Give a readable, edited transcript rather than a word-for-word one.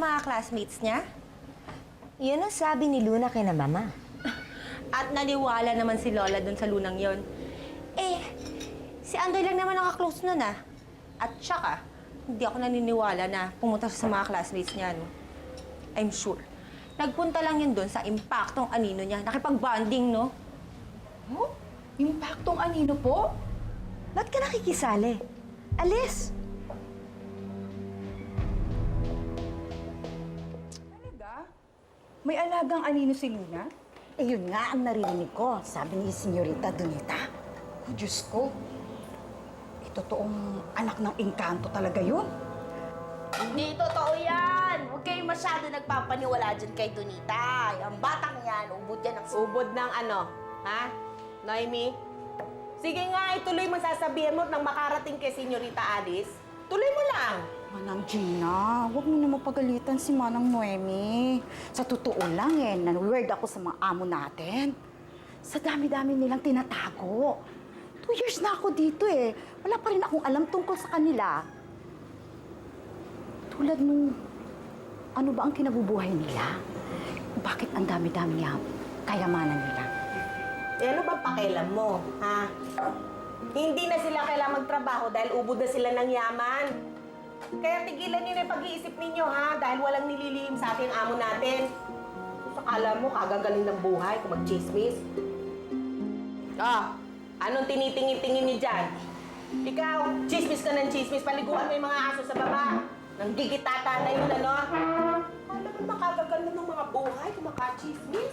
mga classmates niya. Yun ang sabi ni Luna kay na Mama. At naniwala naman si Lola dun sa lunang yon. Eh, si Andoy lang naman nakaklose nun ah. At saka, hindi ako naniniwala na pumunta siya sa mga classmates niya, no? I'm sure. Nagpunta lang yun dun sa impaktong anino niya. Nakipag-bonding, no? Oh? Impaktong anino po? Ba't ka nakikisali? Alis! Talaga? May alagang anino si Luna? Eh, yun nga ang naririnig ko, sabi ni Senyorita Donita. Oh, Diyos ko. Totoong anak ng engkanto talaga yun. Hindi totoo yan! Huwag kayo masyado nagpapaniwala dyan kay Donita. Ang batang yan, ubod yan ang... Ubod ng ano? Ha? Noemi? Sige nga, ituloy mo sasabihin mo nang makarating kay Senyorita Alice. Tuloy mo lang. Manang Gina, huwag mo naman pagalitan si Manang Noemi. Sa totoo lang nan-word ako sa mga amo natin. Sa dami-dami nilang tinatago. 2 years na ako dito Wala pa rin akong alam tungkol sa kanila. Tulad nung, ano ba ang kinabubuhay nila? Bakit ang dami-dami niya kayamanan nila? Eh, ano bang pakialam mo, ha? Hindi na sila kailangang magtrabaho dahil ubod na sila ng yaman. Kaya tigilan niyo na yung pag-iisip ninyo, ha? Dahil walang nililihim sa ating amo natin. Akala mo, kagagaling ng buhay kung mag-chismis. Ah, anong tinitingin-tingin niyo dyan? Ikaw, chismis ka ng chismis, paliguan mo yung mga aso sa baba. Nang gigitata na yun, ano? Alam mo, makagaganda ng mga buhay kung makachismis.